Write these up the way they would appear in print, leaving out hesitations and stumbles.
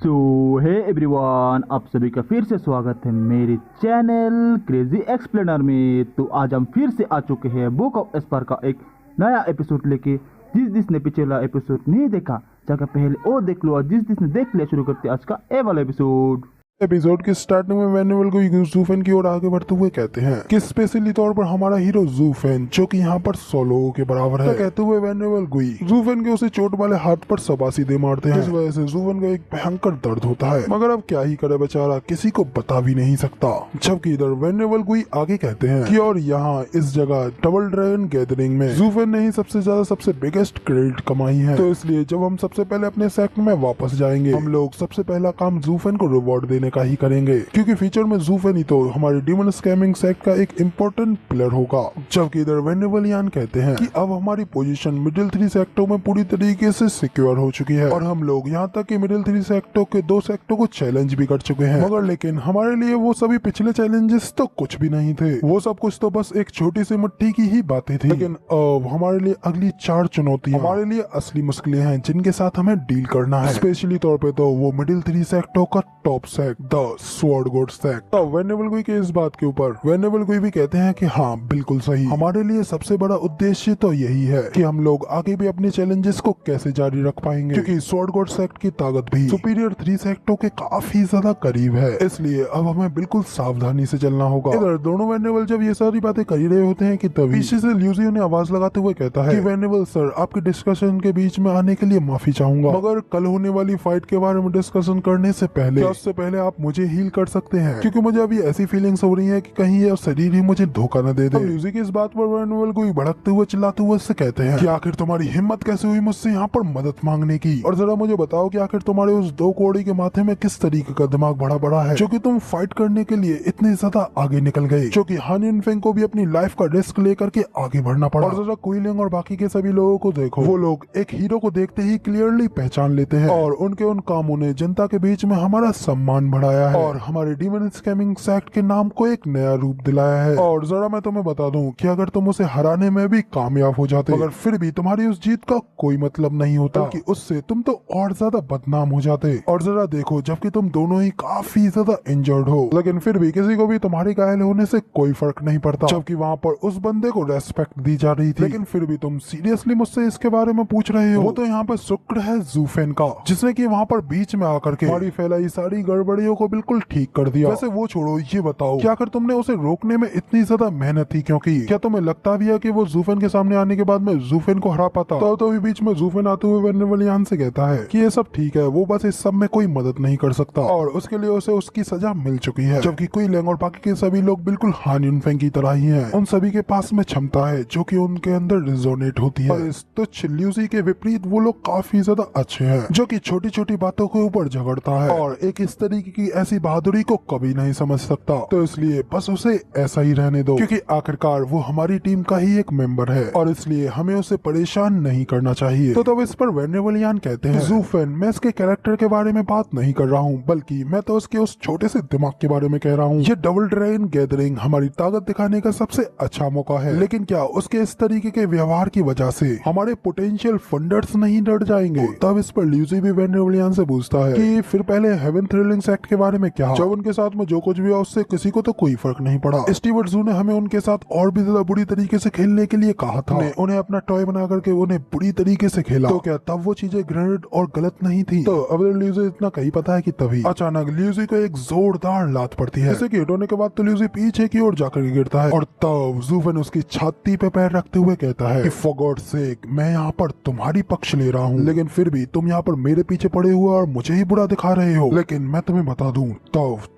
सो hey everyone, आप सभी का फिर से स्वागत है मेरे चैनल क्रेजी एक्सप्लेनर में। तो आज हम फिर से आ चुके हैं बुक ऑफ एस्पर का एक नया एपिसोड लेके। जिसने पिछला एपिसोड नहीं देखा जाकर पहले वो देख लो, और जिसने देख लिया शुरू करते आज का ए वाला एपिसोड। एपिसोड के स्टार्टिंग में वेनेवल को जूफेन की ओर आगे बढ़ते हुए कहते हैं कि स्पेशली तौर पर हमारा हीरो जूफेन जो कि यहाँ पर 100 लोगों के बराबर है। तो कहते हुए वेनेवल गुई जूफेन के उसे चोट वाले हाथ पर सबासी दे मारते हैं, जिस वजह से जूफेन को एक भयंकर दर्द होता है, मगर अब क्या ही करे बेचारा, किसी को बता भी नहीं सकता। जबकि इधर वेनेवल गुई आगे कहते हैं कि और यहाँ इस जगह डबल ड्रैगन गैदरिंग में जूफेन ने ही सबसे बिगेस्ट क्रेडिट कमाई है। तो इसलिए जब हम सबसे पहले अपने सेक्ट में वापस जाएंगे, हम लोग सबसे पहला काम जूफेन को रिवॉर्ड देने का ही करेंगे, क्योंकि फ्यूचर में जूफेन ही तो हमारे डीमन स्कैमिंग सेक्ट का एक इम्पोर्टेंट प्लेयर होगा। जबकि इधर वेनेवलियन कहते हैं कि अब हमारी पोजीशन मिडिल 3 सेक्टरों में पूरी तरीके से सिक्योर हो चुकी है, और हम लोग यहाँ तक कि मिडिल 3 सेक्टरों के 2 सेक्टरों को चैलेंज भी कर चुके हैं। मगर लेकिन हमारे लिए वो सभी पिछले चैलेंजेस तो कुछ भी नहीं थे, वो सब कुछ तो बस एक छोटी सी मिट्टी की ही बातें थी। लेकिन अब हमारे लिए अगली 4 चुनौती हमारे लिए असली मुश्किलें हैं, जिनके साथ हमें डील करना है। स्पेशली तौर पे तो वो मिडिल 3 सेक्टरों का top sect the sword God sect. तो वेनेवल गुई के इस बात के ऊपर वेनेवल गुई भी कहते हैं कि हाँ बिल्कुल सही, हमारे लिए सबसे बड़ा उद्देश्य तो यही है कि हम लोग आगे भी अपने चैलेंजेस को कैसे जारी रख पाएंगे, क्योंकि स्वॉर्ड गॉड सेक्ट की ताकत भी सुपीरियर 3 सेक्टरों के काफी ज्यादा करीब है। इसलिए अब हमें बिल्कुल सावधानी से चलना होगा। इधर दोनों वेनेवल जब ये सारी बातें कर ही रहे होते हैं कि तभी पीछे से ल्यूजी उन्हें आवाज लगाते हुए कहता है कि वेनेवल सर, आपके डिस्कशन के बीच में आने के लिए माफी चाहूंगा, मगर कल होने वाली फाइट के बारे में डिस्कशन करने से पहले उससे पहले आप मुझे हील कर सकते हैं, क्योंकि मुझे अभी ऐसी फीलिंग्स हो रही है कि कहीं ये शरीर ही मुझे धोखा न दे दे। ल्यूजी की इस बात पर वेनेवल को भड़कते हुए चिल्लाते हुए उससे कहते हैं कि आखिर तुम्हारी हिम्मत कैसे हुई मुझसे यहाँ पर मदद मांगने की, और जरा मुझे बताओ कि आखिर तुम्हारे उस 2 कौड़ी के माथे में किस तरीके का दिमाग बड़ा है, जो कि तुम फाइट करने के लिए इतने ज्यादा आगे निकल गए, जो कि हान युनफेंग को भी अपनी लाइफ का रिस्क लेकर के आगे बढ़ना पड़ा। और जरा कुईलिंग और बाकी के सभी लोगों को देखो, वो लोग एक हीरो को देखते ही क्लियरली पहचान लेते हैं, और उनके उन कामों ने जनता के बीच में हमारा सम्मान बढ़ाया है, और हमारे डीमन स्कैमिंग सेक्ट के नाम को एक नया रूप दिलाया है। और जरा मैं तुम्हें बता दूं कि अगर तुम उसे हराने में भी कामयाब हो जाते, मगर फिर भी तुम्हारी उस जीत का कोई मतलब नहीं होता, कि उससे तुम तो और ज्यादा बदनाम हो जाते। और जरा देखो, जबकि तुम दोनों ही काफी ज्यादा इंजर्ड हो, लेकिन फिर भी किसी को भी तुम्हारे घायल होने से कोई फर्क नहीं पड़ता, जबकि वहाँ पर उस बंदे को रेस्पेक्ट दी जा रही थी। लेकिन फिर भी तुम सीरियसली मुझसे इसके बारे में पूछ रहे हो। वो तो यहाँ पे शुक्र है जूफेन का, जिसने की वहाँ पर बीच में आकर के हमारी फैलाई सारी गड़बड़ियों को बिल्कुल ठीक कर दिया। वैसे वो छोड़ो, ये बताओ कि आखिर तुमने उसे रोकने में इतनी ज्यादा मेहनत थी क्यों की? क्या तुम्हें लगता भी है कि वो जूफेन के सामने आने के बाद में जूफेन को हरा पाता? तो बीच में जूफेन आते हुए वेनेवलियन से कहता है कि ये सब ठीक है, वो बस इस सब में कोई मदद नहीं कर सकता, और उसके लिए उसे उसकी सजा मिल चुकी है। जबकि कुईलिंग और बाकी के सभी लोग बिल्कुल हान युनफेंग की तरह ही हैं। उन सभी के पास में क्षमता है जो कि उनके अंदर रिजोनेट होती है। और इस तुच्छ ल्यूजी के विपरीत वो लोग काफी ज्यादा अच्छे हैं, जो कि छोटी छोटी बातों के ऊपर झगड़ता है, और एक इस तरीके की ऐसी बहादुरी को कभी नहीं समझ सकता। तो इसलिए बस उसे ऐसा ही रहने दो, क्योंकि आखिरकार वो हमारी टीम का ही एक मेंबर है, और इसलिए हमें उसे परेशान नहीं करना चाहिए। तो तब इस पर वेनेवलियन कहते हैं, जूफेन, मैं इसके कैरेक्टर के बारे में बात नहीं कर रहा हूँ, बल्कि मैं तो उसके उस छोटे से दिमाग के बारे में कह रहा हूँ। ये डबल ड्रैगन गैदरिंग हमारी ताकत दिखाने का सबसे अच्छा मौका है, लेकिन क्या उसके इस तरीके के व्यवहार की वजह से हमारे पोटेंशियल फंडर्स नहीं डर जाएंगे? तब इस पर ल्यूजी भी वेनेवलियन से पूछता है कि फिर पहले हेवन थ्रिलिंग सेक्ट के बारे में क्या? जब उनके साथ में जो कुछ भी हुआ उससे किसी को तो कोई फर्क नहीं पड़ा। स्टीवर्ट जू ने हमें उनके साथ और भी ज्यादा बुरी तरीके से खेलने के लिए कहा था, उन्हें अपना टॉय बना करके उन्हें बुरी तरीके से खेला। तो क्या तब वो चीजें ग्रेनेड और गलत नहीं थी? तो अब ल्यूजी इतना कहीं पता है कि तभी अचानक ल्यूजी को एक जोरदार लात पड़ती है, जैसे कि हिट होने के बाद तो ल्यूजी पीछे की ओर जाकर गिरता है, और तब जूफेन उसकी छाती पे पैर रखते हुए कहता है कि फॉर गॉड्स सेक, मैं यहाँ पर तुम्हारी पक्ष ले रहा हूँ, लेकिन फिर भी तुम यहाँ पर मेरे पीछे पड़े हुए और मुझे ही बुरा दिखा रहे हो। लेकिन मैं तुम्हें बता दूं,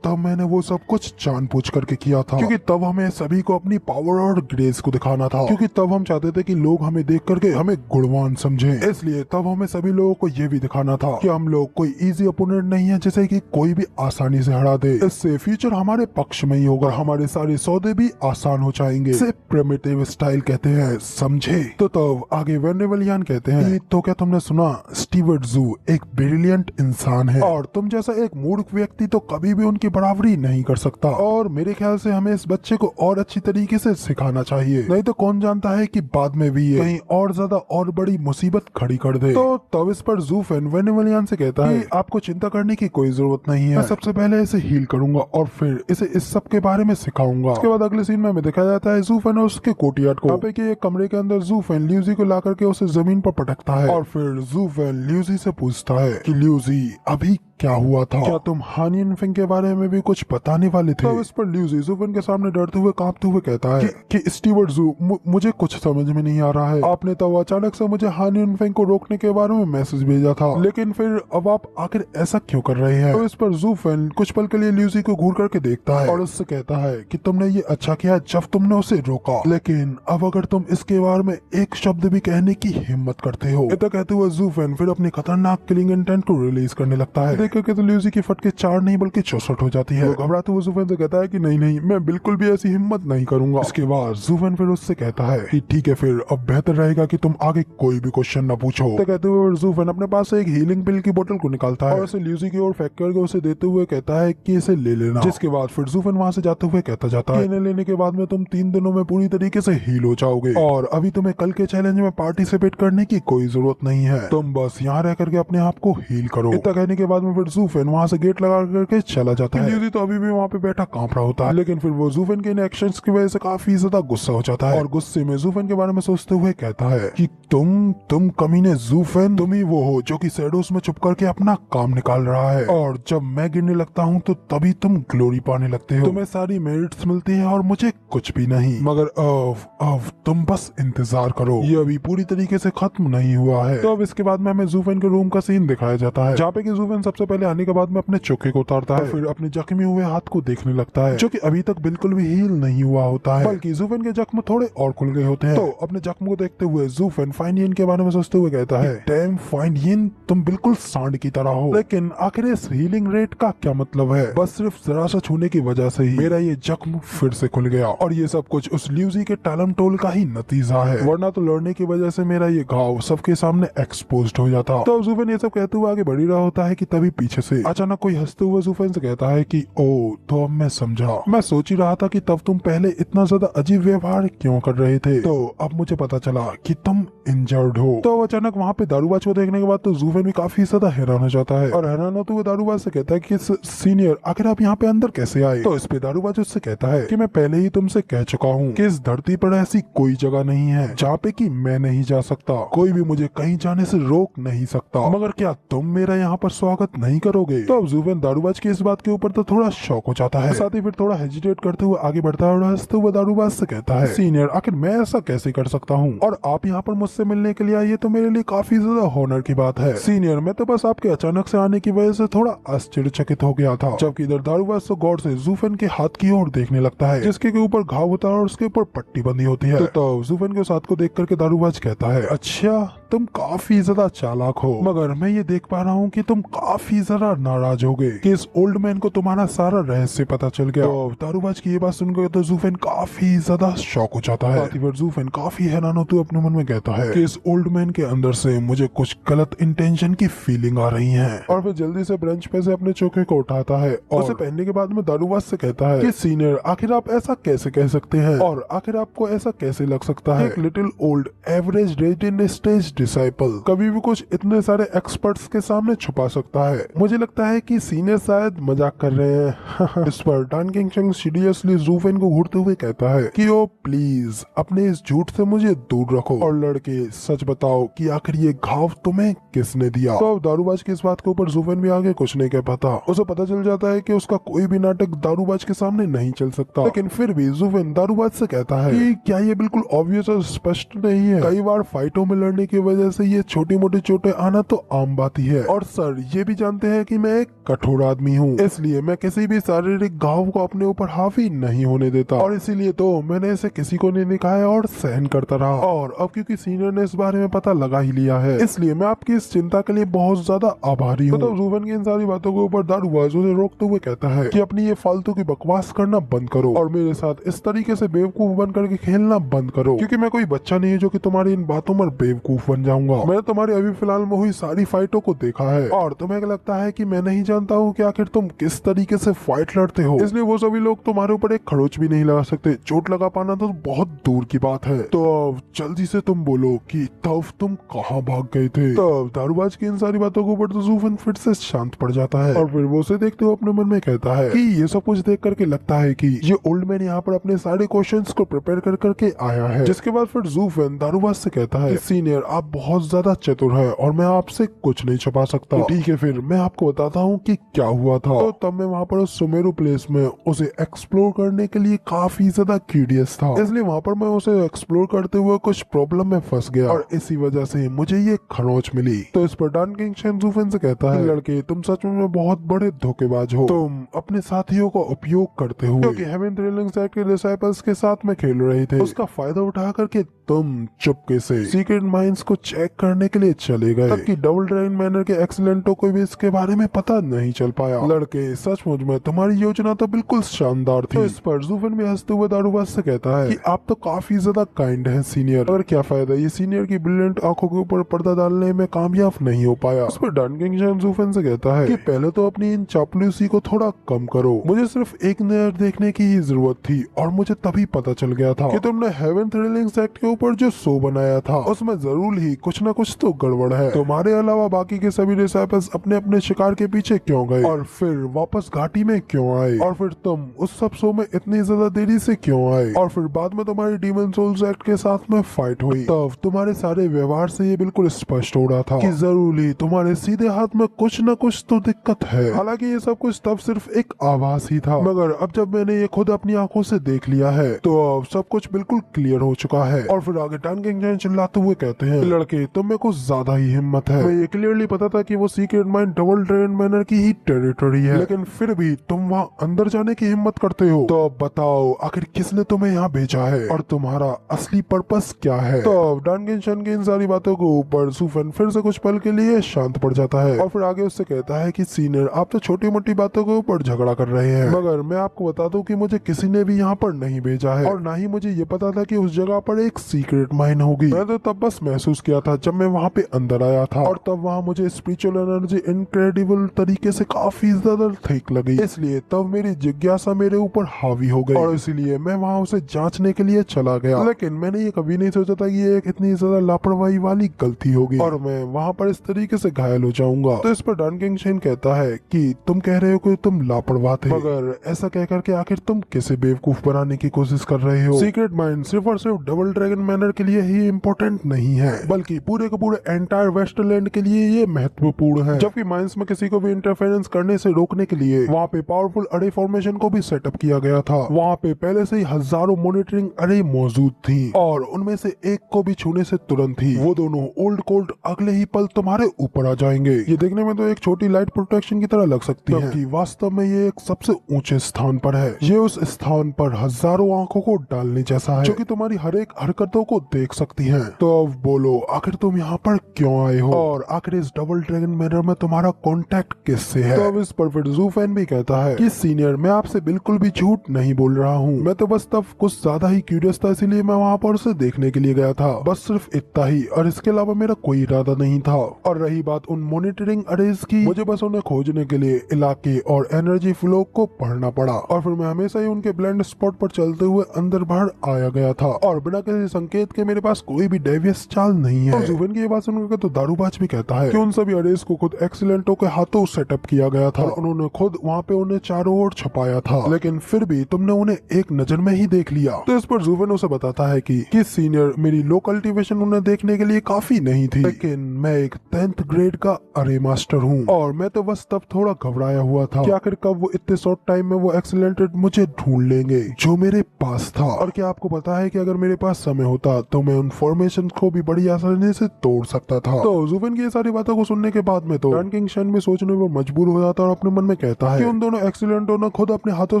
तब मैंने वो सब कुछ जानबूझ करके किया था, क्योंकि तब हमें सभी को अपनी पावर और ग्रेस को दिखाना था, क्योंकि तब हम चाहते थे कि लोग हमें देख करके हमें गुणवान समझें। इसलिए तब हमें सभी लोगों को ये भी दिखाना था कि हम लोग कोई इजी अपोनेंट नहीं है जिसे कि कोई भी आसानी से हरा दे। इससे फ्यूचर हमारे पक्ष में ही होगा, हमारे सारे सौदे भी आसान हो जाएंगे। इसे प्रिमिटिव स्टाइल कहते हैं, समझे? तो तब आगे वेनेवलियन कहते हैं, तो क्या तुमने सुना, स्टीवर्ट जू एक ब्रिलियंट इंसान है, और तुम जैसा एक मूर्ख व्यक्ति तो कभी भी उनकी बराबरी नहीं कर सकता, और मेरे ख्याल से हमें इस बच्चे को और अच्छी तरीके से सिखाना चाहिए, नहीं तो कौन जानता है कि बाद में भी ये कहीं और ज्यादा और बड़ी मुसीबत खड़ी कर दे। तो तब इस पर ज़ूफेन वेनेवलियान से कहता है कि आपको चिंता करने की कोई जरूरत नहीं है, मैं सबसे पहले इसे हील करूंगा और फिर इसे इस सब के बारे में सिखाऊंगा। उसके बाद अगले सीन में हमें दिखाया जाता है ज़ूफेन और उसके कोर्टयार्ड को, यहाँ पे एक कमरे के अंदर ज़ूफेन ल्यूजी को ला करके उसे जमीन पर पटकता है और फिर ज़ूफेन ल्यूजी से पूछता है कि ल्यूजी अभी क्या हुआ था, क्या तुम हान यिनफेंग के बारे में भी कुछ बताने वाले थे? तब इस पर ल्यूजी ज़ूफेन के सामने डरते हुए कांपते हुए कहता है कि स्टीवर्ट ज़ू, मुझे कुछ समझ में नहीं आ रहा है, आपने तो अचानक से मुझे हान यिनफेंग को रोकने के बारे में मैसेज भेजा था, लेकिन फिर अब आप आखिर ऐसा क्यों कर रहे हैं? तो इस पर ज़ूफेन कुछ पल के लिए ल्यूजी को घूर करके देखता है और उससे कहता है कि तुमने ये अच्छा किया जब तुमने उसे रोका, लेकिन अब अगर तुम इसके बारे में एक शब्द भी कहने की हिम्मत करते हो। इतना कहते हुए ज़ूफेन फिर अपनी खतरनाक किलिंग इंटेंट को रिलीज करने लगता है। देख करके तो ल्यूजी की फटके 4 नहीं बल्कि 64 हो जाती है। वो घबराते हुए ज़ूफेन से कहता है कि नहीं, मैं बिल्कुल भी ऐसी हिम्मत नहीं करूंगा। इसके बाद ज़ूफेन फिर उससे कहता है कि ठीक है, फिर अब बेहतर रहेगा कि तुम आगे कोई भी क्वेश्चन न पूछो। तो कहते हुए ज़ूफेन अपने पास से एक हीलिंग पिल की बोतल को निकालता है और उसे ल्यूजी की ओर फेंक करके उसे देते हुए कहता है कि इसे ले लेना। जिसके बाद फिर ज़ूफेन वहां से जाते हुए कहता जाता है, इन्हें लेने के बाद में तुम 3 दिनों में पूरी तरीके से हील हो जाओगे और अभी तुम्हें कल के चैलेंज में पार्टिसिपेट करने की कोई जरूरत नहीं है, तुम बस यहाँ रह करके अपने आप को हील करो। इतना कहने के बाद में फिर ज़ूफेन वहाँ से गेट लगा करके चला जाता है। ल्यूजी तो अभी भी वहाँ पे बैठा कांप रहा होता है, लेकिन फिर वो ज़ूफेन के इन एक्शंस की वजह से काफी ज्यादा गुस्सा हो जाता है और गुस्से में ज़ूफेन के बारे में सोचते हुए कहता है कि तुम कमीने ज़ूफेन, तुम ही वो हो जो कि शैडोज में छुप करके अपना काम निकाल रहा है, और जब मैं गिरने लगता हूँ तो तभी तुम ग्लोरी पाने लगते हो, तुम्हें सारी मेरिट्स मिलती है और मुझे कुछ भी नहीं। मगर अब तुम बस इंतजार करो, ये अभी पूरी तरीके से खत्म नहीं हुआ है। तो अब इसके बाद में हमें ज़ूफेन के रूम का सीन दिखाया जाता है, जहाँ पे कि ज़ूफेन सबसे पहले आने के बाद में अपने चोखे को उतारता है, फिर अपने जख्मी हुए हाथ को देखने लगता है, जो कि अभी तक बिल्कुल भी हील नहीं हुआ होता है, बल्कि ज़ूफेन के जख्म थोड़े और खुल गए होते हैं। तो अपने जख्म को देखते हुए ज़ूफेन फाइन यिन के बारे में सोचते हुए कहता है, डैम फाइन यिन, तुम बिल्कुल सांड की तरह हो, लेकिन आखिर इस हीलिंग रेट का क्या मतलब है? बस सिर्फ जरा सा छूने की वजह से ही मेरा ये जख्म फिर से खुल गया, और ये सब कुछ उस ल्यूजी के टालम टोल का ही नतीजा है, वरना तो लड़ने की वजह से मेरा ये घाव सबके सामने एक्सपोज्ड हो जाता। तो ज़ूफेन ये सब कहते हुए आगे बढ़ ही रहा होता है कि तभी पीछे से अचानक कोई हंसते हुए ज़ूफेन से कहता है कि ओ, तो अब मैं समझा, मैं सोच ही रहा था कि तब तुम पहले इतना ज्यादा अजीब व्यवहार क्यों कर रहे थे, तो अब मुझे पता चला कि तुम इंजर्ड हो। तो अचानक वहाँ पे दारूबाज को देखने के बाद तो ज़ूफेन भी काफी ज्यादा हैरान हो जाता है, और हैरान होते हुए दारूबाज से कहता है कि सीनियर आखिर आप यहाँ पे अंदर कैसे आए? तो इस पे दारूबाज उससे कहता है कि मैं पहले ही तुमसे कह चुका हूँ कि इस धरती पर ऐसी कोई जगह नहीं है जहाँ पे कि मैं नहीं जा सकता, कोई भी मुझे कहीं जाने से रोक नहीं सकता, मगर क्या तुम मेरा यहाँ पर स्वागत नहीं करोगे? तो अब ज़ूफेन दारूबाज की इस बात के ऊपर तो थोड़ा शॉक हो जाता है, साथ ही फिर थोड़ा हेजिटेट करते हुए आगे बढ़ता है और हंसते हुए दारूबाज से कहता है, सीनियर आखिर मैं ऐसा कैसे कर सकता हूँ, और आप यहाँ पर मुझसे मिलने के लिए आए, ये तो मेरे लिए काफी ज्यादा हॉनर की बात है। सीनियर मैं तो बस आपके अचानक से आने की वजह से थोड़ा आश्चर्यचकित हो गया था। जबकि इधर दारूबाज तो गौर से ज़ूफेन के हाथ की ओर देखने लगता है, जिसके ऊपर घाव होता है और उसके ऊपर पट्टी बंधी होती है। तो ज़ूफेन के उस हाथ को देख करके दारूबाज कहता है, अच्छा तुम काफी ज्यादा चालाक हो, मगर मैं ये देख पा रहा हूँ कि तुम काफी ज्यादा नाराज हो गए कि इस ओल्ड मैन को तुम्हारा सारा रहस्य पता चल गया। तो दारूबाज की ये बात सुनकर तो ज़ूफेन काफी ज्यादा शॉक हो जाता है। साथ ही फिर ज़ूफेन काफी हैरान होते हुए अपने मन में कहता है कि इस ओल्ड मैन के अंदर से मुझे कुछ गलत इंटेंशन की फीलिंग आ रही है, और फिर जल्दी से ब्रेंच पे से अपने चोखे को उठाता है और उसे पहनने के बाद में दारूबाज से कहता है कि सीनियर आखिर आप ऐसा कैसे कह सकते हैं, और आखिर आपको ऐसा कैसे लग सकता है एक little old average rated stage disciple कभी भी कुछ इतने सारे एक्सपर्ट्स के सामने छुपा सकता है? मुझे लगता है कि सीनियर शायद मजाक कर रहे हैं। इस पर डान किंग चंग सीरियसली ज़ूफेन को घूरते हुए कहता है कि ओ प्लीज अपने इस झूठ से मुझे दूर रखो, और लड़के सच बताओ कि आखिर ये घाव तुम्हें किसने दिया? तो अब दारूबाज की इस बात के ऊपर ज़ूफेन भी आगे कुछ नहीं कह पाता। उसे पता चल जाता है कि उसका कोई भी नाटक दारूबाज के सामने नहीं चल सकता, लेकिन फिर भी ज़ूफेन दारूबाज से कहता है कि क्या ये बिल्कुल ऑब्वियस और स्पष्ट नहीं है? कई बार फाइटों में लड़ने की वजह से ये छोटी मोटी चोटें आना तो आम बात ही है, और सर ये भी जानते हैं कि मैं एक कठोर आदमी हूँ, इसलिए मैं किसी भी शारीरिक घाव को अपने ऊपर हावी नहीं होने देता, और इसीलिए तो मैंने इसे किसी को नहीं दिखाया और सहन करता रहा। और अब क्योंकि सीनियर ने इस बारे में पता लगा ही लिया है, इसलिए मैं आपकी इस चिंता के लिए बहुत ज्यादा आभारी हूँ। तो ज़ूफेन की इन सारी बातों के ऊपर दारूबाज उसे रोकते हुए कहता है कि अपनी ये फालतू की बकवास करना बंद करो और मेरे साथ इस तरीके से बेवकूफ बन करके खेलना बंद करो, क्योंकि मैं कोई बच्चा नहीं है जो कि तुम्हारी इन बातों पर बेवकूफ बन बन जाऊंगा। मैंने तुम्हारी अभी फिलहाल में हुई सारी फाइटों को देखा है और तुम्हें लगता है कि मैं नहीं जानता हूँ कि आखिर तुम किस तरीके से फाइट लड़ते हो, इसलिए वो सभी लोग तुम्हारे ऊपर एक खरोच भी नहीं लगा सकते। चोट लगा पाना तो बहुत दूर की बात है। तो अब जल्दी से तुम बोलो कि तब तुम कहाँ भाग गए थे। तब दारूबाज की इन सारी बातों के ऊपर तो ज़ूफेन फिर से शांत पड़ जाता है और फिर वो उसे देखते हुए अपने मन में कहता है कि ये सब कुछ देख करके लगता है कि ये ओल्ड मैन यहाँ पर अपने सारे क्वेश्चंस को प्रिपेयर कर करके आया है। जिसके बाद फिर ज़ूफेन दारूबाज से कहता है, सीनियर आप बहुत ज्यादा चतुर है और मैं आपसे कुछ नहीं छुपा सकता। तो ठीक है फिर मैं आपको बताता हूँ कि क्या हुआ था। तो तब मैं वहाँ पर उस सुमेरु प्लेस में उसे एक्सप्लोर करने के लिए काफी ज्यादा क्यूरियस था, इसलिए वहाँ पर मैं उसे एक्सप्लोर करते हुए कुछ प्रॉब्लम में फंस गया और इसी वजह से मुझे ये खरोच मिली। तो इस पर डान किंग शेन ज़ूफेन से कहता है, लड़के तुम सच में बहुत बड़े धोखेबाज हो। तुम अपने साथियों का उपयोग करते हुए क्योंकि हेवन थ्रिलिंग सेक्ट के डिसाइपल्स के साथ में खेल रहे थे, उसका फायदा उठा करके तुम चुपके से सीक्रेट माइंस को चेक करने के लिए चले गए, तब कि डबल ड्रैगन मैनर के एक्सीलेंटों को भी इसके बारे में पता नहीं चल पाया। लड़के सचमुच में तुम्हारी योजना तो बिल्कुल शानदार थी। तो इस पर ज़ूफेन भी हंसते हुए दारूबाज से कहता है कि आप तो काफी ज्यादा काइंड हैं सीनियर, और क्या फायदा ये सीनियर की ब्रिलियंट आंखों के ऊपर पर्दा डालने में कामयाब नहीं हो पाया। उस पर डान किंग शेन ज़ूफेन से कहता है कि पहले तो अपनी इन चापलूसी को थोड़ा कम करो, मुझे सिर्फ एक नजर देखने की ही जरूरत थी और मुझे तभी पता चल गया था कि तुमने हेवन थ्रिलिंग सेक्ट के ऊपर जो शो बनाया था उसमें जरूर ही कुछ न कुछ तो गड़बड़ है। तुम्हारे अलावा बाकी के सभी डिसाइपल्स अपने अपने शिकार के पीछे क्यों गए और फिर वापस घाटी में क्यों आए, और फिर तुम उस सब शो में इतनी ज्यादा देरी से क्यों आए, और फिर बाद में तुम्हारी डीमन सोल्स एक्ट के साथ में फाइट हुई। तब तुम्हारे सारे व्यवहार से ये बिल्कुल स्पष्ट हो रहा था कि जरूर ही तुम्हारे सीधे हाथ में कुछ न कुछ तो दिक्कत है। हालांकि ये सब कुछ तब सिर्फ एक आभास ही था, मगर अब जब मैंने ये खुद अपनी आंखों से देख लिया है तो अब सब कुछ बिल्कुल क्लियर हो चुका है। और फिर आगे डान किंग शेन चिल्लाते हुए कहते हैं, लड़के तुम में कुछ ज्यादा ही हिम्मत है। मैं ये क्लियरली पता था कि वो secret mine double dragon manner की ही टेरिटरी है, लेकिन फिर भी तुम वहाँ अंदर जाने की हिम्मत करते हो। तो अब बताओ आखिर किसने तुम्हें यहाँ भेजा है और तुम्हारा असली पर्पस क्या है। तो अब डान किंग शेन की इन सारी बातों के ऊपर ज़ूफेन फिर से कुछ पल के लिए शांत पड़ जाता है और फिर आगे उससे कहता है कि सीनियर आप तो छोटी मोटी बातों के ऊपर झगड़ा कर रहे हैं, मगर मैं आपको बता दूं कि मुझे किसी ने भी यहाँ पर नहीं भेजा है और ना ही मुझे ये पता था कि उस जगह पर एक सीक्रेट माइन होगी। मैं तो तब बस महसूस किया था जब मैं वहाँ पे अंदर आया था और तब वहाँ मुझे स्पिरिचुअल एनर्जी इनक्रेडिबल तरीके से काफी ज्यादा ठीक लगी, इसलिए तब मेरी जिज्ञासा मेरे ऊपर हावी हो गई और इसलिए मैं वहाँ उसे जांचने के लिए चला गया। लेकिन मैंने ये कभी नहीं सोचा था कि ये एक इतनी ज्यादा लापरवाही वाली गलती होगी और मैं वहाँ पर इस तरीके से घायल हो जाऊंगा। तो इस पर डान किंग शेन कहता है कि तुम कह रहे हो कि तुम लापरवाह थे, मगर ऐसा कह करके आखिर तुम किसे बेवकूफ बनाने की कोशिश कर रहे हो। सीक्रेट माइंड सिर्फ और सिर्फ डबल ड्रैगन मैनर के लिए ही इम्पोर्टेंट नहीं है, बल्कि पूरे के पूरे एंटायर वेस्टलैंड के लिए ये महत्वपूर्ण है। जबकि माइंस में किसी को भी इंटरफेरेंस करने से रोकने के लिए वहाँ पे पावरफुल अरे फॉर्मेशन को भी सेटअप किया गया था। वहाँ पे पहले से ही हजारों मॉनिटरिंग अरे मौजूद थी और उनमें से एक को भी छूने से तुरंत ही वो दोनों ओल्ड कोल्ड अगले ही पल तुम्हारे ऊपर आ जाएंगे। ये देखने में तो एक छोटी लाइट प्रोटेक्शन की तरह लग सकती है, जबकि वास्तव में ये एक सबसे ऊंचे स्थान पर है। ये उस स्थान पर हजारों आंखों को डालने जैसा है जो कि तुम्हारी हर एक हरकतों को देख सकती हैं। तो अब बोलो आखिर तुम यहाँ पर क्यों आए हो और आखिर इस डबल ड्रैगन मैनर में तुम्हारा कांटेक्ट किससे है। तो अब इस पर फिर ज़ूफेन भी कहता है कि सीनियर मैं आपसे बिल्कुल भी झूठ नहीं बोल रहा हूँ, मैं तो बस तब कुछ ज्यादा ही क्यूरियस था, इसीलिए मैं वहाँ पर उसे देखने के लिए गया था, बस सिर्फ इतना ही, और इसके अलावा मेरा कोई इरादा नहीं था। और रही बात उन मॉनिटरिंग अरेज की, मुझे बस उन्हें खोजने के लिए इलाके और एनर्जी फ्लो को पढ़ना पड़ा और फिर मैं हमेशा ही उनके ब्लाइंड स्पॉट पर चलते हुए अंदर बाहर आया गया था और बिना किसी संकेत के मेरे पास कोई भी डेवियस चाल नहीं है। ज़ूफेन की ये बात सुनकर तो दारूबाज भी कहता है कि उन सभी अरेज को खुद एक्सीलेंटों के हाथों सेटअप किया गया था और उन्होंने खुद वहाँ पे उन्हें चारों ओर छुपाया था, लेकिन फिर भी तुमने उन्हें एक नजर में ही देख लिया। तो इस पर ज़ूफेन उसे बताता है कि सीनियर मेरी लो कल्टीवेशन उन्हें देखने के लिए काफी नहीं थी, लेकिन मैं एक 10th ग्रेड का अरे मास्टर हूँ और मैं तो बस तब थोड़ा घबराया हुआ था कि आखिर कब वो इतने शॉर्ट टाइम में वो एक्सीलेंटेड मुझे ढूंढ लेंगे जो मेरे पास था। और क्या आपको पता है कि अगर मेरे पास समय होता तो मैं उन फॉर्मेशन को भी बड़ी आसानी से तोड़ सकता था। तो ज़ूफेन की ये सारी बातों को सुनने के बाद में तो डान किंग शेन भी सोचने में मजबूर हो जाता है और अपने मन में कहता है कि उन दोनों एक्सीलेंटों ने खुद अपने हाथों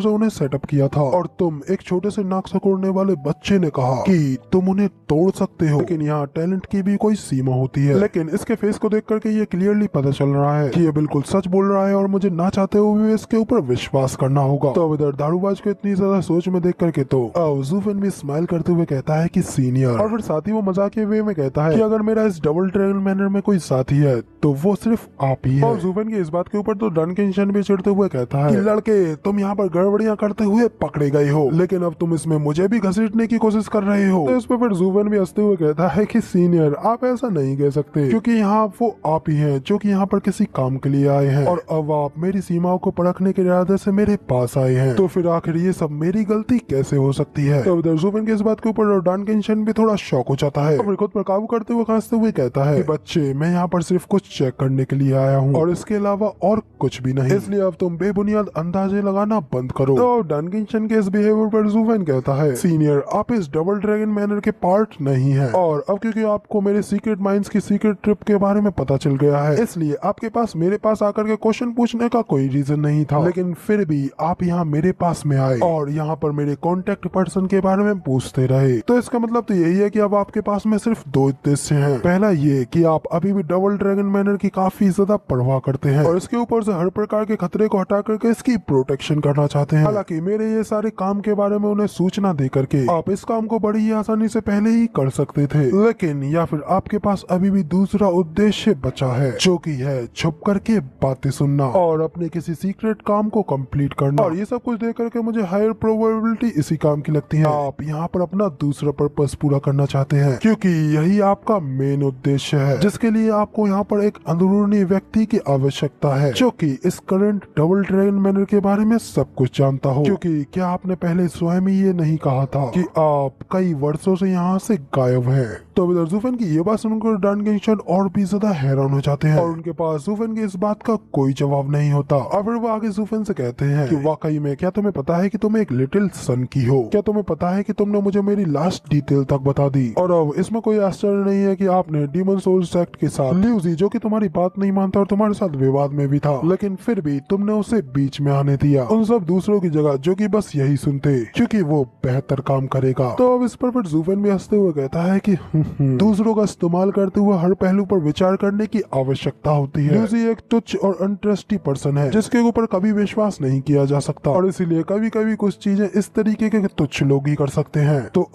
से उन्हें सेटअप किया था और तुम एक छोटे से नाक सिकोड़ने वाले बच्चे ने कहा कि तुम उन्हें तोड़ सकते हो, लेकिन यहाँ टैलेंट की भी कोई सीमा होती है। लेकिन इसके फेस को देख करके ये क्लियरली पता चल रहा है कि ये बिल्कुल सच बोल रहा है और मुझे ना चाहते हुए भी इसके ऊपर विश्वास करना होगा। तो इधर दारूबाज को इतनी ज्यादा सोच में देख करके तो ज़ूफेन भी स्माइल करते हुए कहता है कि सीनियर, और फिर साथ ही वो मजाक के वे में कहता कहता है कि अगर मेरा इस डबल ड्रैगन मैनर में कोई साथी है तो वो सिर्फ आप ही है। और ज़ूफेन की इस बात के ऊपर तो डनकेंशन भी चिढ़ते हुए कहता है कि लड़के तुम यहाँ पर गड़बड़ियां करते हुए पकड़े गए हो, लेकिन अब तुम इसमें मुझे भी घसीटने की कोशिश कर रहे हो। तो इस पर फिर ज़ूफेन भी हंसते हुए कहता है कि सीनियर आप ऐसा नहीं कह सकते, क्योंकि यहाँ वो आप ही हैं जो कि यहाँ पर किसी काम के लिए आए हैं, और अब आप मेरी सीमाओं को परखने के इरादे से मेरे पास आए हैं, तो फिर आखिर ये सब मेरी गलती कैसे हो सकती है। तो इधर ज़ूफेन की इस बात के ऊपर डनकेंशन भी थोड़ा शॉक हो जाता है, फिर खुद पर काबू करते हुए खांसते हुए कहता है कि बच्चे मैं यहाँ पर सिर्फ कुछ चेक करने के लिए आया हूँ और इसके अलावा और कुछ भी नहीं, इसलिए अब तुम बेबुनियाद अंदाजे लगाना बंद करो। तो डनकेंशन के इस बिहेवियर पर ज़ूफेन कहता है सीनियर आप इस डबल ड्रैगन मैनर के पार्ट नहीं है, और अब क्योंकि आपको मेरे सीक्रेट माइंस की सीक्रेट ट्रिप के बारे में पता चल गया है, इसलिए आपके पास मेरे पास आकर के क्वेश्चन पूछने का कोई रीजन नहीं था, लेकिन फिर भी आप यहाँ मेरे पास में आए और यहाँ पर मेरे कॉन्टेक्ट पर्सन के बारे में पूछते रहे। तो इसका मतलब तो यही है कि अब आपके पास में सिर्फ दो उद्देश्य हैं। पहला ये कि आप अभी भी डबल ड्रैगन मैनर की काफी ज्यादा परवाह करते हैं और इसके ऊपर से हर प्रकार के खतरे को हटा करके इसकी प्रोटेक्शन करना चाहते हैं। हालांकि मेरे ये सारे काम के बारे में उन्हें सूचना दे करके आप इस काम को बड़ी ही आसानी से पहले ही कर सकते थे, लेकिन या फिर आपके पास अभी भी दूसरा उद्देश्य बचा है, जो कि है छुप करके बातें सुनना और अपने किसी सीक्रेट काम को कंप्लीट करना। और ये सब कुछ देख करके मुझे हायर प्रोबेबिलिटी इसी काम की लगती है। आप यहाँ पर अपना दूसरा पर्पस पूरा करना चाहते हैं, क्योंकि यही आपका मेन उद्देश्य है, जिसके लिए आपको यहाँ पर एक अंदरूनी व्यक्ति की आवश्यकता है, जो कि इस करंट डबल ड्रैगन मैनर के बारे में सब कुछ जानता हो। क्योंकि क्या आपने पहले स्वयं ही ये नहीं कहा था कि आप कई वर्षों से यहाँ से गायब हैं? तो इधर ज़ूफेन की ये बात सुनकर डनकेंशन और भी ज्यादा हैरान हो जाते हैं और उनके पास ज़ूफेन की इस बात का कोई जवाब नहीं होता। और फिर वो आगे ज़ूफेन से कहते हैं कि वाकई में क्या तुम्हें पता है कि तुम एक लिटिल सन की हो? क्या तुम्हें पता है कि तुमने मुझे मेरी लास्ट डिटेल तक बता दी? और अब इसमें कोई आश्चर्य नहीं है कि आपने डीमन सोल सेक्ट के साथ ल्यूजी, जो कि तुम्हारी बात नहीं मानता और तुम्हारे साथ विवाद में भी था, लेकिन फिर भी तुमने उसे बीच में आने दिया, उन सब दूसरों की जगह जो कि बस यही सुनते, क्योंकि वो बेहतर काम करेगा। तो अब इस पर फिर ज़ूफेन भी हंसते हुए कहता है कि दूसरों का इस्तेमाल करते हुए हर पहलू पर विचार करने की आवश्यकता होती है। ल्यूजी एक तुच्छ और अनट्रस्टी पर्सन है, जिसके ऊपर कभी विश्वास नहीं किया जा सकता, और इसीलिए कभी कभी कुछ चीजें इस तरीके के तुच्छ लोग ही कर सकते हैं। तो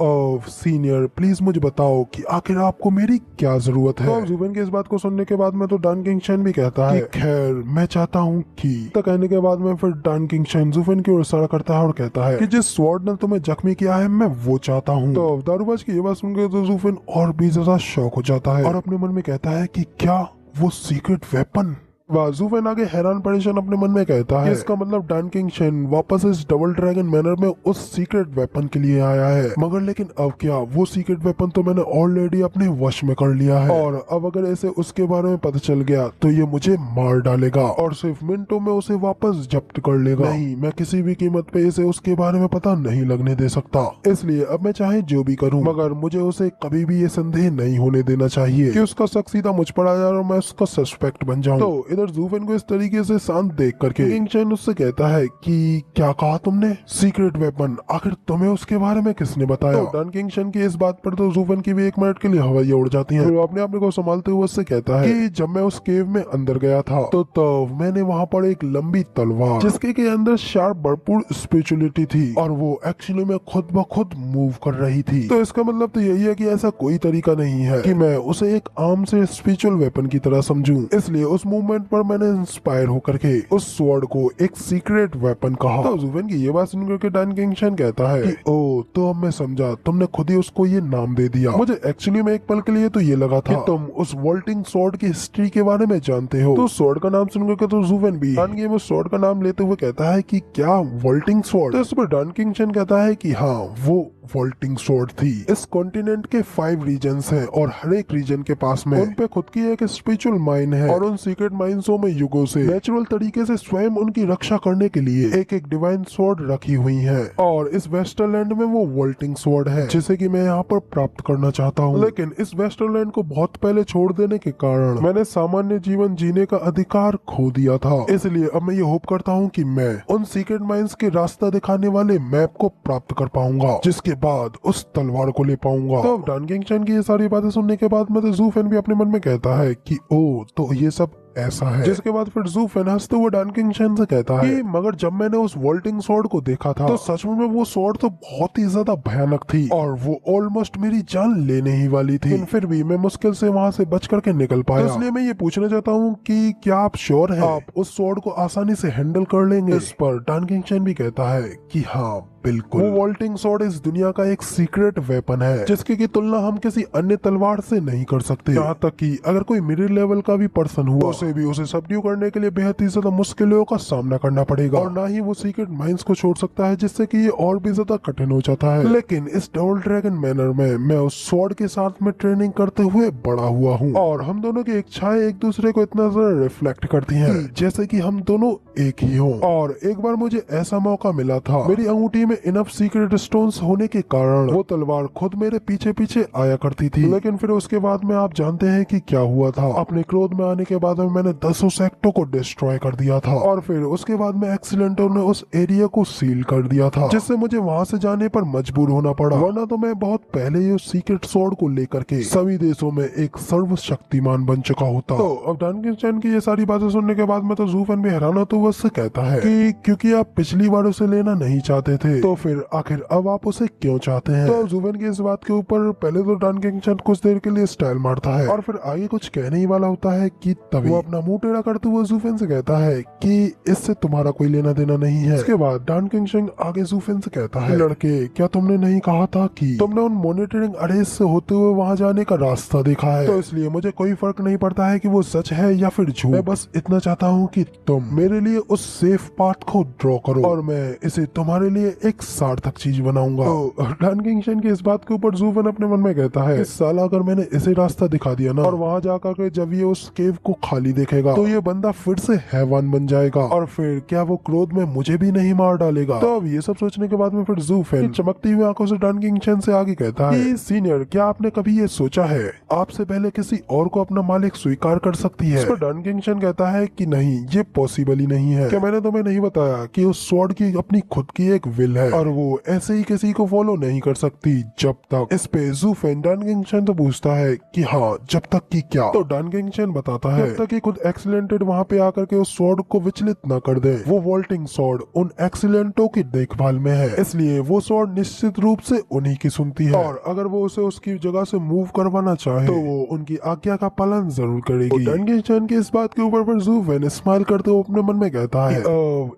सीनियर प्लीज मुझे बताओ कि आखिर आपको मेरी क्या जरूरत है? तो ज़ूफेन की इस बात को सुनने के बाद में तो डनकेंशन भी कहता है खैर मैं चाहता हूँ कि, तो कहने के बाद में फिर डनकेंशन ज़ूफेन की ओर इशारा करता है और कहता है कि जिस स्वॉर्ड ने तुम्हें जख्मी किया है मैं वो चाहता हूँ। तो दारूबाज की ये बात सुनकर तो ज़ूफेन और भी ज्यादा शॉक हो जाता है और अपने मन में कहता है कि क्या वो सीक्रेट वेपन? ज़ूफेन आगे हैरान परेशान अपने मन में कहता है इसका मतलब डनकेंशन वापस इस डबल ड्रैगन मैनर में उस सीक्रेट वेपन के लिए आया है, मगर लेकिन अब क्या वो सीक्रेट वेपन तो मैंने ऑलरेडी अपने वश में कर लिया है, और अब अगर ऐसे उसके बारे में पता चल गया तो ये मुझे मार डालेगा और सिर्फ मिनटों में उसे वापस जब्त कर लेगा। नहीं, मैं किसी भी कीमत पे इसे उसके बारे में पता नहीं लगने दे सकता, इसलिए अब मैं चाहे जो भी करूँ, मगर मुझे उसे कभी भी ये संदेह नहीं होने देना चाहिए कि उसका शक सीधा मुझ पर आ जाए और मैं उसका सस्पेक्ट बन जाऊँ। तो इधर ज़ूफेन को इस तरीके से शांत देख करके किंगचन उससे कहता है कि क्या कहा तुमने? Secret weapon? आखिर तुम्हें उसके बारे में किसने बताया? तो डनकेंशन की इस बात पर तो ज़ूफेन की भी एक मिनट के लिए हवाई उड़ जाती हैं। तो अपने आप को संभालते हुए उससे कहता है कि जब मैं उस केव में अंदर गया था तो मैंने वहाँ पर एक लंबी तलवार, जिसके के अंदर शार्प भरपूर स्पिरिचुअलिटी थी, और वो एक्चुअली में खुद ब खुद मूव कर रही थी। तो इसका मतलब तो यही है कि ऐसा कोई तरीका नहीं है कि मैं उसे एक आर्म से स्पिरिचुअल वेपन की तरह समझूं, इसलिए उस मूवमेंट पर मैंने इंस्पायर होकर के उस स्वॉर्ड को एक सीक्रेट वेपन कहा। तो ज़ूफेन की ये बात सुनकर के डनकेंशन कहता है कि ओ तो अब मैं समझा, तुमने खुद ही उसको ये नाम दे दिया। मुझे एक्चुअली में एक पल के लिए तो ये लगा था कि तुम उस वोल्टिंग स्वॉर्ड की हिस्ट्री के बारे में जानते हो। तो स्वॉर्ड का नाम सुनकर के तो ज़ूफेन भी गेम में स्वॉर्ड का नाम लेते हुए कहता है कि क्या वोल्टिंग स्वॉर्ड? तो इस पर डनकेंशन कहता है कि हाँ वो वोल्टिंग स्वॉर्ड थी। इस कॉन्टिनेंट के 5 रीजन्स हैं और हर एक रीजन के पास में उन पे खुद की एक स्पिरिचुअल माइन है, और उन सीक्रेट माइंसों में युगों से नेचुरल तरीके से स्वयं उनकी रक्षा करने के लिए एक एक डिवाइन स्वॉर्ड रखी हुई है, और इस वेस्टरलैंड में वो वोल्टिंग स्वॉर्ड है जिसे कि मैं यहाँ पर प्राप्त करना चाहता हूँ। लेकिन इस वेस्टरलैंड को बहुत पहले छोड़ देने के कारण मैंने सामान्य जीवन जीने का अधिकार खो दिया था, इसलिए अब मैं ये होप करता हूँ कि मैं उन सीक्रेट माइंस के रास्ता दिखाने वाले मैप को प्राप्त कर पाऊंगा, जिसके बाद उस तलवार को ले पाऊंगा। तो डनकेंशन की ये सारी बातें सुनने के बाद में तो ज़ूफेन भी अपने मन में कहता है कि ओ तो ये सब ऐसा है। जिसके बाद फिर जू फेन हंसते हुए डैन किंग शन से कहता है कि मगर जब मैंने उस वोल्टिंग स्वॉर्ड को देखा था तो सच में वो स्वॉर्ड तो बहुत ही ज्यादा भयानक थी और वो ऑलमोस्ट मेरी जान लेने ही वाली थी, फिर भी मैं मुश्किल से वहाँ से बच करके निकल पाया। तो इसलिए मैं ये पूछना चाहता हूँ कि क्या आप श्योर हैं आप उस स्वॉर्ड को आसानी से हैंडल कर लेंगे? इस पर डैन किंग शन भी कहता है कि हाँ बिल्कुल, वो वोल्टिंग स्वॉर्ड इस दुनिया का एक सीक्रेट वेपन है जिसकी की तुलना हम किसी अन्य तलवार से नहीं कर सकते। यहाँ तक कि अगर कोई मिडिल लेवल का भी पर्सन हुआ तो उसे सबड्यू करने के लिए बेहद ही ज्यादा मुश्किलों का सामना करना पड़ेगा और ना ही वो सीक्रेट माइंस को छोड़ सकता है जिससे कि ये और भी ज्यादा कठिन हो जाता है। लेकिन इस डबल ड्रैगन मैनर में मैं उस स्वॉर्ड के साथ में ट्रेनिंग करते हुए बड़ा हुआ हूँ और हम दोनों की इच्छाएं एक दूसरे को इतना ज्यादा रिफ्लेक्ट करती हैं जैसे कि हम दोनों एक ही हों। और एक बार मुझे ऐसा मौका मिला था, मेरी अंगूठी में इनफ सीक्रेट स्टोन्स होने के कारण वो तलवार खुद मेरे पीछे पीछे आया करती थी। लेकिन फिर उसके बाद में आप जानते हैं कि क्या हुआ था। अपने क्रोध में आने के बाद में मैंने 10 सेक्टों को डिस्ट्रॉय कर दिया था और फिर उसके बाद में एक्सीडेंटों ने उस एरिया को सील कर दिया था जिससे मुझे वहाँ से जाने पर मजबूर होना पड़ा, वरना तो मैं बहुत पहले ही उस सीक्रेट स्वॉर्ड को लेकर के सभी देशों में एक सर्वशक्तिमान बन चुका होता। तो अब डैन किंग शन की ये सारी बातें सुनने के बाद में तो जू फेन भी हैरान होते हुए उससे कहता है कि क्योंकि आप पिछली बार उसे लेना नहीं चाहते थे तो फिर आखिर अब आप उसे क्यों चाहते हैं? तो जू फेन की इस बात के ऊपर पहले तो डैन किंग शन कुछ देर के लिए स्टाइल मारता है और फिर आगे कुछ कहने ही वाला होता है कि तभी वो अपना मुंह टेढ़ा करते हुए जू फेन से कहता है कि इससे तुम्हारा कोई लेना देना नहीं है। इसके बाद डैन किंग शन आगे जू फेन से कहता है, लड़के क्या तुमने नहीं कहा था कि तुमने उन मॉनिटरिंग अरेस्ट से होते हुए वहाँ जाने का रास्ता देखा है? तो इसलिए मुझे कोई फर्क नहीं पड़ता है कि वो सच है या फिर झूठ, मैं बस इतना चाहता हूँ कि तुम मेरे लिए उस सेफ पाथ को ड्रॉ करो और मैं इसे तुम्हारे लिए एक सार्थक चीज बनाऊंगा। तो डैन किंग शन की इस बात के ऊपर जू फेन अपने मन में कहता है, इस साल अगर मैंने इसे रास्ता दिखा दिया ना और वहाँ जाकर के जब ये उस केव को खाली देखेगा तो ये बंदा फिर से हैवान बन जाएगा और फिर क्या वो क्रोध में मुझे भी नहीं मार डालेगा? तो अब ये सब सोचने के बाद में फिर जू फेन चमकती हुई आंखों से डैन किंग शन से आगे कहता है कि सीनियर क्या आपने कभी ये सोचा है आपसे पहले किसी और को अपना मालिक स्वीकार कर सकती है? इस पर डैन किंग शन कहता है कि नहीं, ये पॉसिबल ही नहीं है। क्या मैंने तुम्हें नहीं बताया कि उस स्वॉर्ड की अपनी खुद की एक विल है और वो ऐसे ही किसी को फॉलो नहीं कर सकती जब तक। इस पे जू फेन डैन किंग शन तो पूछता है कि हाँ जब तक कि क्या? तो डैन किंग शन बताता है जब तक कि खुद एक्सीलेंटेड वहाँ पे आकर के उस स्वॉर्ड को विचलित न कर दे। वो वोल्टिंग स्वॉर्ड उन एक्सीलेंटों की देखभाल में है, इसलिए वो स्वॉर्ड निश्चित रूप से उन्हीं की सुनती है और अगर वो उसे उसकी जगह से मूव करवाना चाहे तो वो उनकी आज्ञा का पालन जरूर करेगी। डैन किंग शन की इस बात के ऊपर फिर जू फेन स्माइल करते हुए अपने मन में कहता है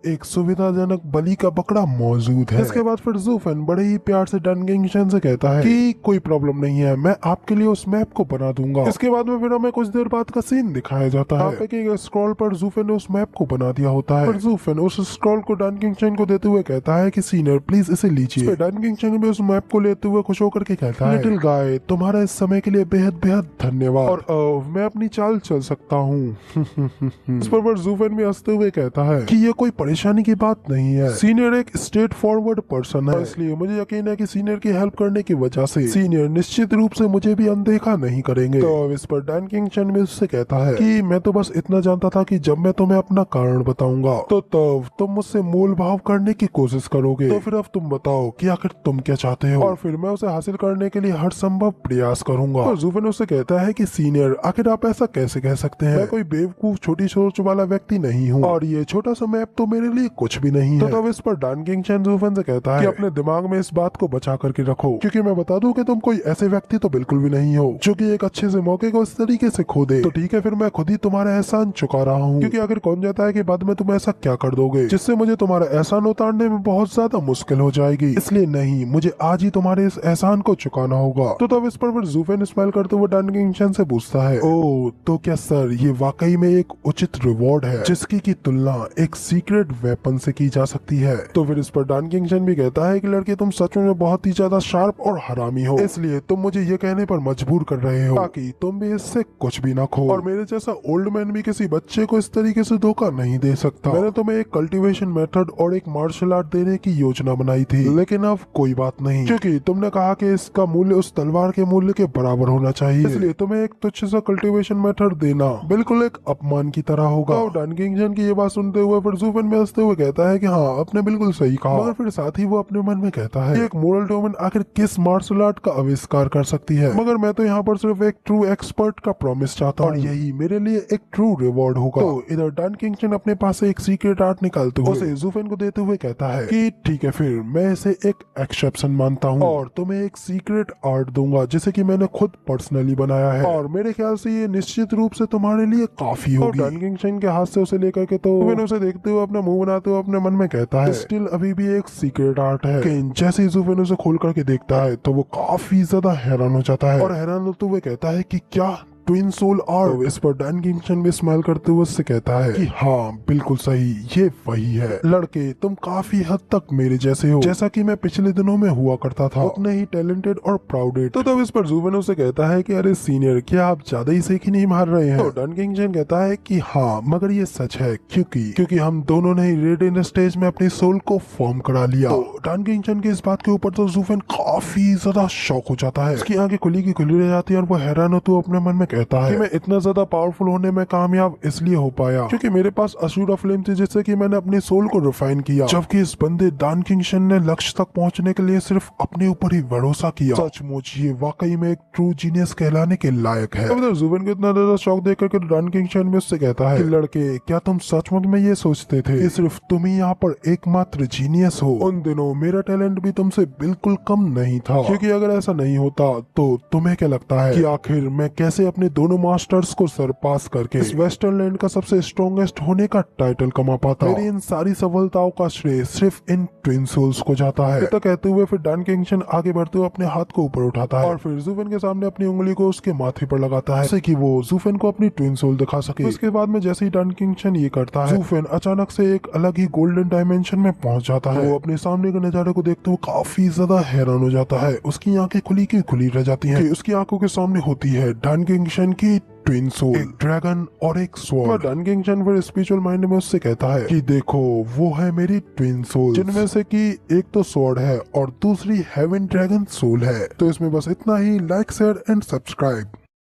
एक सुविधाजनक बलि का बकरा मौजूद है। इसके बाद फिर जू फेन बड़े ही प्यार से डैन किंग शन से कहता है कि कोई प्रॉब्लम नहीं है, मैं आपके लिए उस मैप को बना दूंगा। इसके बाद में फिर हमें कुछ देर बाद का सीन दिखाया जाता है। आप एक स्क्रॉल पर जू फेन ने उस मैप को बना दिया होता है। फिर जू फेन उस स्क्रॉल को डैन किंग शन को देते हुए कहता है कि सीनियर प्लीज इसे लीजिए। डैन किंग शन भी उस मैप को लेते हुए खुश होकर के कहता है, लिटिल गाय तुम्हारा इस समय के लिए बेहद बेहद धन्यवाद और मैं अपनी चाल चल सकता हूँ। इस पर जू फेन भी हंसते हुए कहता है कि ये कोई परेशानी की बात नहीं है, सीनियर एक स्ट्रेट फॉरवर्ड पर्सन है, इसलिए मुझे यकीन है कि सीनियर की हेल्प करने की वजह से सीनियर निश्चित रूप से मुझे भी अनदेखा नहीं करेंगे। तो इस पर डैन किंग शन भी उससे कहता है कि मैं तो बस इतना जानता था कि जब मैं तुम्हें अपना कारण बताऊंगा तो तब तुम मुझसे मोल भाव करने की कोशिश करोगे, तो फिर अब तुम बताओ कि आखिर तुम क्या चाहते हो और फिर मैं उसे हासिल करने के लिए हर संभव प्रयास करूंगा। तो जू फेन उससे कहता है कि सीनियर आखिर आप ऐसा कैसे कह सकते हैं, मैं कोई बेवकूफ छोटी सोच वाला व्यक्ति नहीं हूँ और ये छोटा सा मैप तो मेरे लिए कुछ भी नहीं है। तो तब इस पर डैन किंग शन जू फेन से कहता है कि अपने दिमाग में इस बात को बचा करके रखो क्योंकि मैं बता दूं कि तुम कोई ऐसे व्यक्ति तो बिल्कुल भी नहीं हो जो कि एक अच्छे से मौके को इस तरीके से खो दे। तो ठीक है फिर मैं खुद ही तुम्हारा एहसान चुका रहा हूँ क्योंकि आखिर कौन जाता है कि बाद में तुम ऐसा क्या कर दोगे जिससे मुझे तुम्हारा एहसान उतारने में बहुत ज्यादा मुश्किल हो जाएगी, इसलिए नहीं मुझे आज ही तुम्हारे इस एहसान को चुकाना होगा। तो तब इस पर फिर जू फेन स्माइल करते हुए डैन किंग शन से पूछता है, ओ तो क्या सर ये वाकई में एक उचित रिवॉर्ड है जिसकी की तुलना एक सीक्रेट वेपन से की जा सकती है? तो फिर इस पर डैन किंग शन भी कहता है कि लड़के तुम सच में बहुत ही ज्यादा शार्प और हरामी हो, इसलिए तुम मुझे ये कहने पर मजबूर कर रहे हो ताकि तुम भी इससे कुछ भी ना खो और मेरे जैसा ओल्ड मैन भी किसी बच्चे को इस तरीके से धोखा नहीं दे सकता। मैंने तुम्हें एक कल्टीवेशन मेथड और एक मार्शल आर्ट देने की योजना बनाई थी लेकिन अब कोई बात नहीं क्योंकि तुमने कहा कि इसका मूल्य उस तलवार के मूल्य के बराबर होना चाहिए, इसलिए तुम्हें एक तुच्छ सा कल्टीवेशन मेथड देना बिल्कुल एक अपमान की तरह होगा। और डैन किंग शन की ये बात सुनते हुए फिर जू फेन में हंसते हुए कहता है कि हाँ आपने बिल्कुल सही कहा, मगर फिर फिर साथ ही वो अपने मन में कहता है एक मोरल वुमन आखिर किस मार्शल आर्ट का आविष्कार कर सकती है, मगर मैं तो यहाँ पर सिर्फ एक ट्रू एक्सपर्ट का प्रॉमिस चाहता हूँ और यही मेरे लिए एक ट्रू रिवॉर्ड होगा। तो इधर डन किंगस्टन अपने पास से एक सीक्रेट आर्ट निकालते हुए उसे ज़ूफेन को देते हुए कहता है कि ठीक है फिर मैं इसे एक एक्सेप्शन मानता हूँ और तुम्हें एक सीक्रेट आर्ट दूंगा जिसे कि मैंने खुद पर्सनली बनाया है और मेरे ख्याल से ये निश्चित रूप से तुम्हारे लिए काफी होगी। डन किंगस्टन के हाथ से उसे लेकर के तो ज़ूफेन उसे देखते हुए अपना मुंह बनाते हुए अपने मन में कहता है स्टिल अभी भी एक सीक्रेट आर्ट है। लेकिन जैसे ही ज़ूफेन उसे खोल करके देखता है तो वो काफी ज्यादा हैरान हो जाता है और हैरान होते हुए कहता है कि क्या ट्विन सोल आर्ट। तो इस पर डन किंगस्टन भी स्माइल करते हुए उससे कहता है कि हाँ बिल्कुल सही, ये वही है। लड़के तुम काफी हद तक मेरे जैसे हो, जैसा कि मैं पिछले दिनों में हुआ करता था, उतने ही टैलेंटेड और प्राउडेड। तो तब इस पर ज़ूफेन उसे कहता है कि अरे सीनियर क्या आप ज्यादा ही सेखी नहीं मार रहे हैं। तो डन किंगस्टन कहता है कि हाँ मगर ये सच है क्योंकि हम दोनों ने रेड इन स्टेज में अपनी सोल को फॉर्म करा लिया। तो डन किंगस्टन की इस बात के ऊपर तो ज़ूफेन काफी ज्यादा शॉक हो जाता है, उसकी आंखें खुली की खुली रह जाती है और वो हैरान होते हुए अपने मन में कहता है कि मैं इतना ज्यादा पावरफुल होने में कामयाब इसलिए हो पाया क्योंकि मेरे पास अशूरा फ्लेम थी जिससे कि मैंने अपनी सोल को रिफाइन किया, जबकि इस बंदे डन किंगस्टन ने लक्ष्य तक पहुंचने के लिए सिर्फ अपने ऊपर ही भरोसा किया। सचमुच ये वाकई में एक ट्रू जीनियस कहलाने के लायक है। अब ज़ूफेन को इतना ज्यादा शौक देख करके डन किंगस्टन भी उससे कहता है कि लड़के क्या तुम सचमुच में ये सोचते थे कि सिर्फ तुम ही यहाँ पर एकमात्र जीनियस हो? उन दिनों मेरा टैलेंट भी तुमसे बिल्कुल कम नहीं था, क्योंकि अगर ऐसा नहीं होता तो तुम्हें क्या लगता है कि आखिर मैं कैसे अपने दोनों मास्टर्स को सरपास करके इस वेस्टर्न लैंड का सबसे स्ट्रॉन्गेस्ट होने का टाइटल कमा पाता? मेरी इन सारी सफलताओं का श्रेय सिर्फ इन ट्विन सोल्स को जाता है। तो कहते हुए फिर डन किंगस्टन आगे बढ़ते हुए अपने हाथ को ऊपर उठाता है और फिर ज़ूफेन के सामने अपनी उंगली को उसके माथे पर लगाता है जिससे कि वो ज़ूफेन को अपनी ट्विन सोल दिखा सके। उसके बाद में जैसे ही डन किंगस्टन ये करता है ज़ूफेन अचानक से एक अलग ही गोल्डन डायमेंशन में पहुंच जाता है। वो अपने सामने के नजारे को देखते हुए काफी ज्यादा हैरान हो जाता है, उसकी आंखें खुली की खुली रह जाती हैं कि उसकी आंखों के सामने होती है डन किंगस्टन की ट्विन सोल, एक ड्रैगन और एक स्वॉर्ड। डन किंगस्टन फिर स्पिरिचुअल माइंड में उससे कहता है कि देखो वो है मेरी ट्विन सोल, जिनमें से कि एक तो स्वॉर्ड है और दूसरी हेवन ड्रैगन सोल है। तो इसमें बस इतना ही। Like share and subscribe.